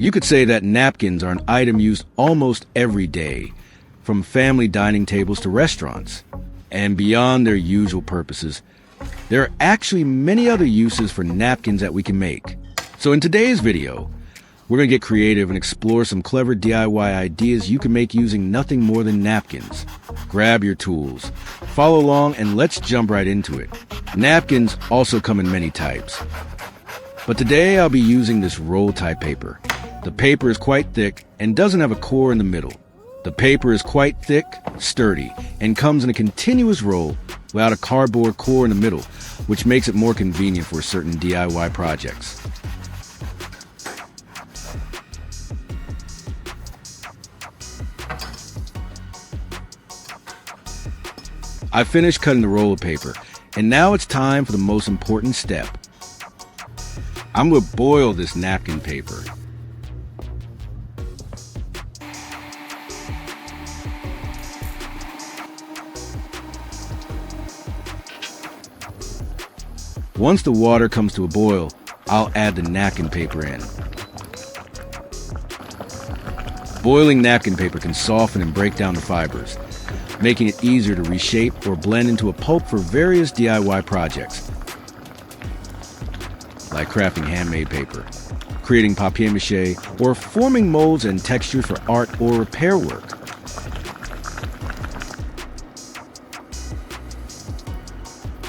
You could say that napkins are an item used almost every day, from family dining tables to restaurants. And beyond their usual purposes, there are actually many other uses for napkins that we can make. So in today's video, we're going to get creative and explore some clever DIY ideas you can make using nothing more than napkins. Grab your tools, follow along, and let's jump right into it. Napkins also come in many types, but today I'll be using this roll-type paper. The paper is quite thick and doesn't have a core in the middle. The paper is quite thick, sturdy, and comes in a continuous roll without a cardboard core in the middle, which makes it more convenient for certain DIY projects. I finished cutting the roll of paper, and now it's time for the most important step. I'm going to boil this napkin paper. Once the water comes to a boil, I'll add the napkin paper in. Boiling napkin paper can soften and break down the fibers, making it easier to reshape or blend into a pulp for various DIY projects, like crafting handmade paper, creating papier-mâché, or forming molds and textures for art or repair work.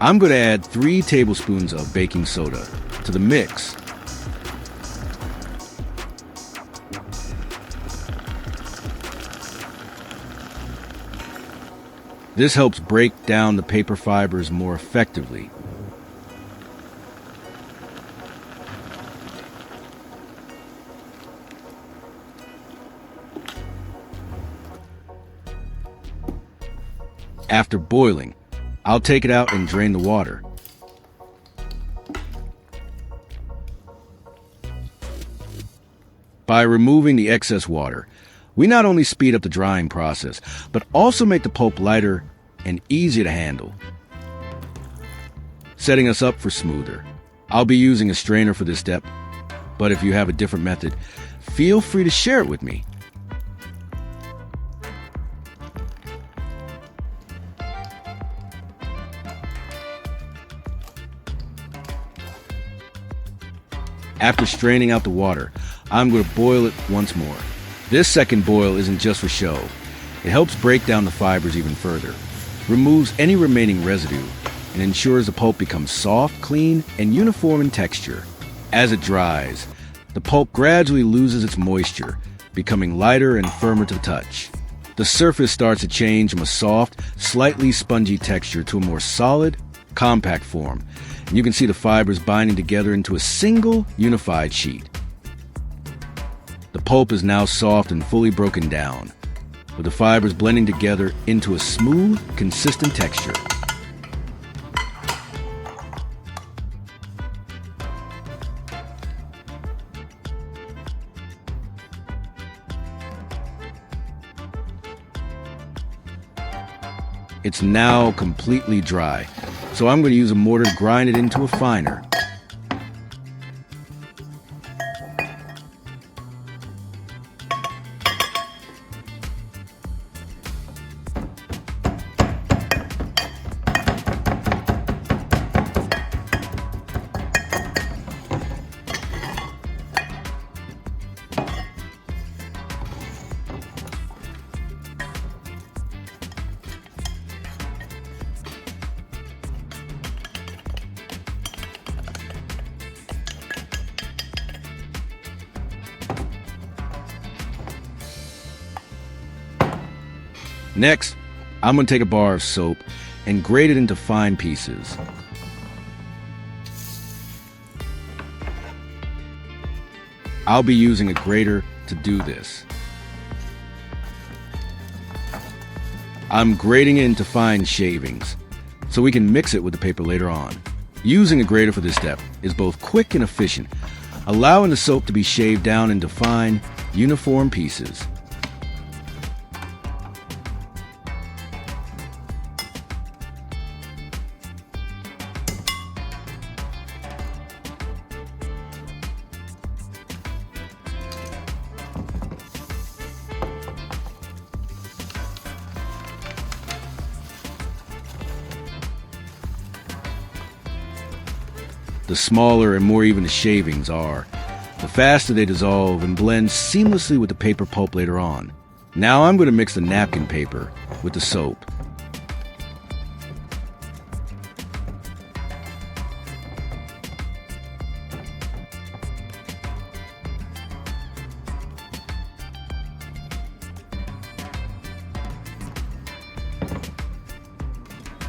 I'm going to add 3 tablespoons of baking soda to the mix. This helps break down the paper fibers more effectively. After boiling, I'll take it out and drain the water. By removing the excess water, we not only speed up the drying process, but also make the pulp lighter and easier to handle, setting us up for smoother. I'll be using a strainer for this step, but if you have a different method, feel free to share it with me. After straining out the water, I'm going to boil it once more. This second boil isn't just for show. It helps break down the fibers even further, removes any remaining residue, and ensures the pulp becomes soft, clean, and uniform in texture. As it dries, the pulp gradually loses its moisture, becoming lighter and firmer to the touch. The surface starts to change from a soft, slightly spongy texture to a more solid, compact form, and you can see the fibers binding together into a single, unified sheet. The pulp is now soft and fully broken down, with the fibers blending together into a smooth, consistent texture. It's now completely dry, so I'm going to use a mortar to grind it into a finer. Next, I'm going to take a bar of soap and grate it into fine pieces. I'll be using a grater to do this. I'm grating it into fine shavings, so we can mix it with the paper later on. Using a grater for this step is both quick and efficient, allowing the soap to be shaved down into fine, uniform pieces. The smaller and more even the shavings are, the faster they dissolve and blend seamlessly with the paper pulp later on. Now I'm going to mix the napkin paper with the soap.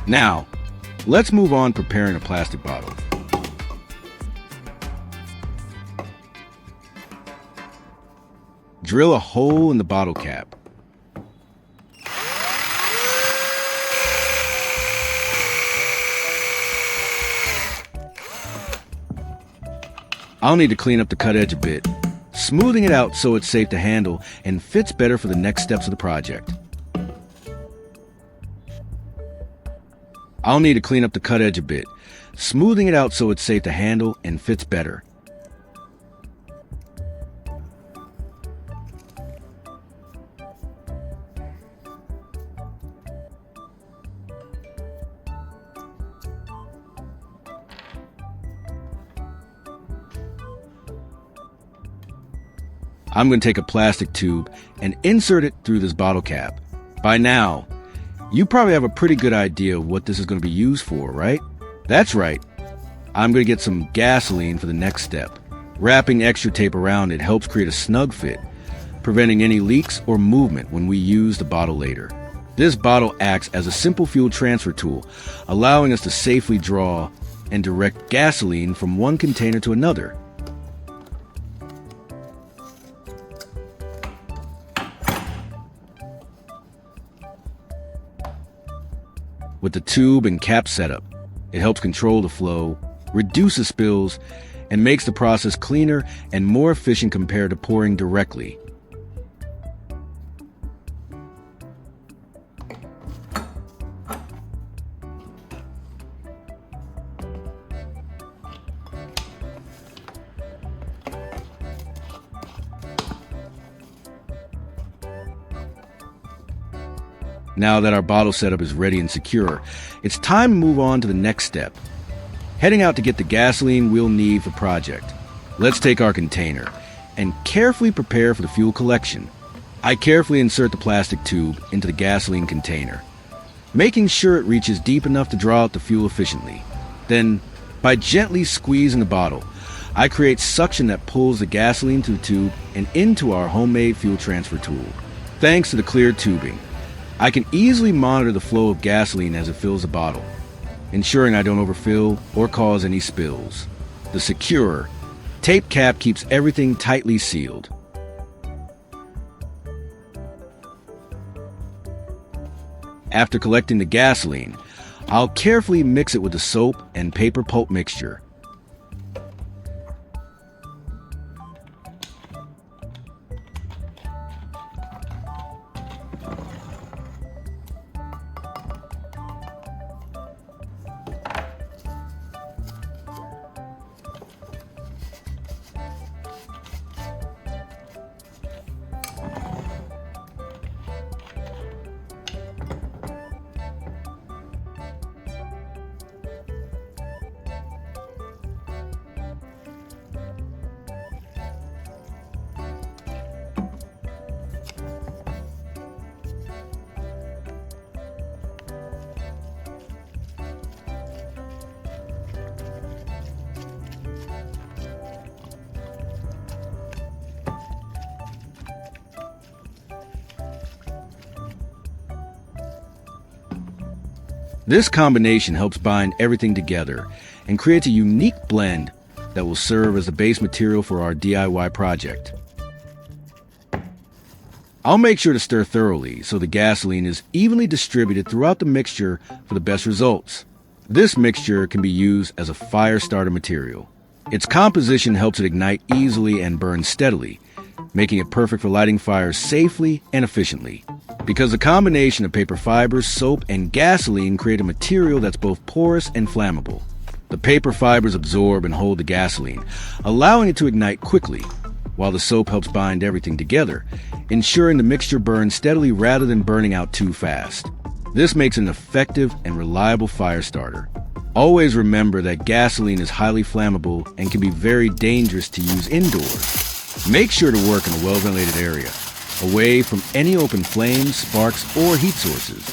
Now, let's move on preparing a plastic bottle. Drill a hole in the bottle cap. I'll need to clean up the cut edge a bit, smoothing it out so it's safe to handle and fits better for the next steps of the project. I'll need to clean up the cut edge a bit, smoothing it out so it's safe to handle and fits better. I'm going to take a plastic tube and insert it through this bottle cap. By now, you probably have a pretty good idea of what this is going to be used for, right? That's right. I'm going to get some gasoline for the next step. Wrapping extra tape around it helps create a snug fit, preventing any leaks or movement when we use the bottle later. This bottle acts as a simple fuel transfer tool, allowing us to safely draw and direct gasoline from one container to another. With the tube and cap setup, it helps control the flow, reduces spills, and makes the process cleaner and more efficient compared to pouring directly. Now that our bottle setup is ready and secure, it's time to move on to the next step. Heading out to get the gasoline we'll need for the project. Let's take our container and carefully prepare for the fuel collection. I carefully insert the plastic tube into the gasoline container, making sure it reaches deep enough to draw out the fuel efficiently. Then, by gently squeezing the bottle, I create suction that pulls the gasoline through the tube and into our homemade fuel transfer tool. Thanks to the clear tubing, I can easily monitor the flow of gasoline as it fills the bottle, ensuring I don't overfill or cause any spills. The secure, tape cap keeps everything tightly sealed. After collecting the gasoline, I'll carefully mix it with the soap and paper pulp mixture. This combination helps bind everything together and creates a unique blend that will serve as the base material for our DIY project. I'll make sure to stir thoroughly so the gasoline is evenly distributed throughout the mixture for the best results. This mixture can be used as a fire starter material. Its composition helps it ignite easily and burn steadily, making it perfect for lighting fires safely and efficiently. Because the combination of paper fibers, soap, and gasoline create a material that's both porous and flammable. The paper fibers absorb and hold the gasoline, allowing it to ignite quickly, while the soap helps bind everything together, ensuring the mixture burns steadily rather than burning out too fast. This makes it an effective and reliable fire starter. Always remember that gasoline is highly flammable and can be very dangerous to use indoors. Make sure to work in a well-ventilated area, away from any open flames, sparks, or heat sources.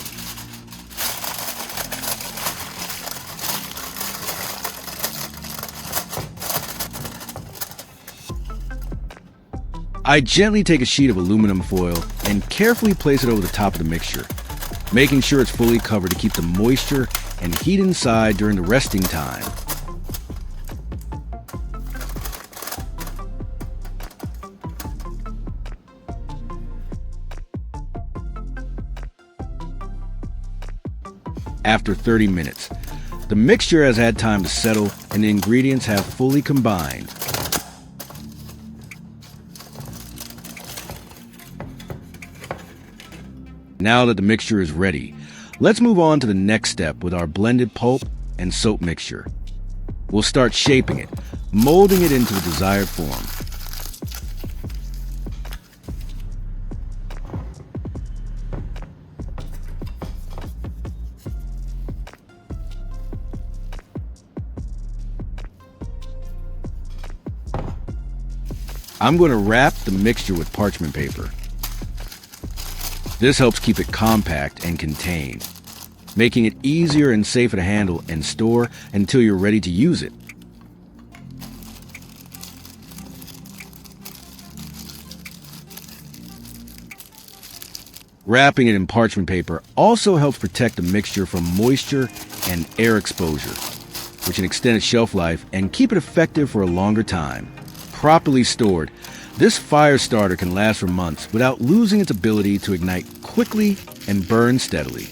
I gently take a sheet of aluminum foil and carefully place it over the top of the mixture, making sure it's fully covered to keep the moisture and heat inside during the resting time. After 30 minutes, the mixture has had time to settle and the ingredients have fully combined. Now that the mixture is ready, let's move on to the next step with our blended pulp and soap mixture. We'll start shaping it, molding it into the desired form. I'm going to wrap the mixture with parchment paper. This helps keep it compact and contained, making it easier and safer to handle and store until you're ready to use it. Wrapping it in parchment paper also helps protect the mixture from moisture and air exposure, which can extend its shelf life and keep it effective for a longer time. Properly stored, this fire starter can last for months without losing its ability to ignite quickly and burn steadily.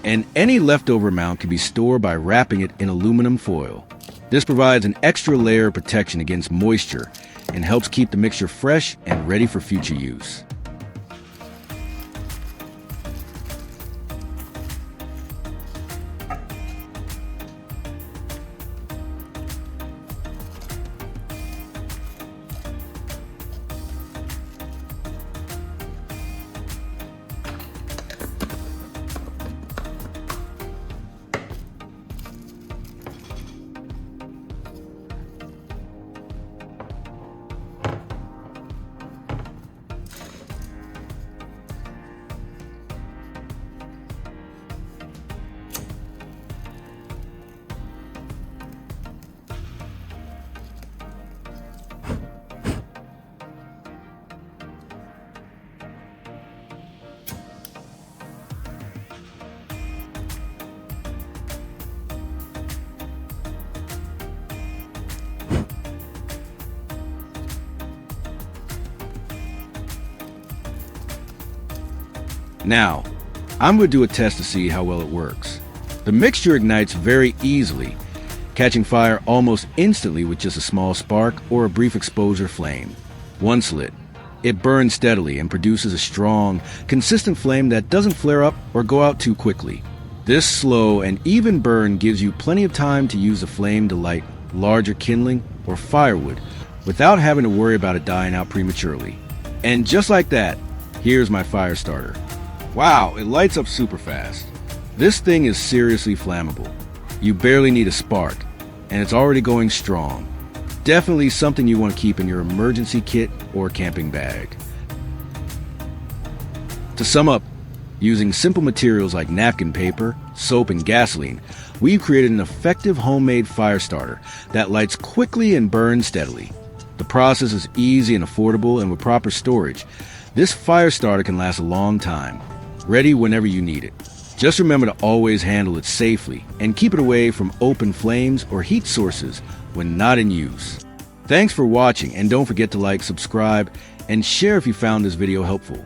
And any leftover amount can be stored by wrapping it in aluminum foil. This provides an extra layer of protection against moisture and helps keep the mixture fresh and ready for future use. Now, I'm going to do a test to see how well it works. The mixture ignites very easily, catching fire almost instantly with just a small spark or a brief exposure flame. Once lit, it burns steadily and produces a strong, consistent flame that doesn't flare up or go out too quickly. This slow and even burn gives you plenty of time to use the flame to light larger kindling or firewood without having to worry about it dying out prematurely. And just like that, here's my fire starter. Wow, it lights up super fast. This thing is seriously flammable. You barely need a spark, and it's already going strong. Definitely something you want to keep in your emergency kit or camping bag. To sum up, using simple materials like napkin paper, soap, and gasoline, we've created an effective homemade fire starter that lights quickly and burns steadily. The process is easy and affordable, and with proper storage, this fire starter can last a long time, ready whenever you need it. Just remember to always handle it safely and keep it away from open flames or heat sources when not in use. Thanks for watching, and don't forget to like, subscribe, and share if you found this video helpful.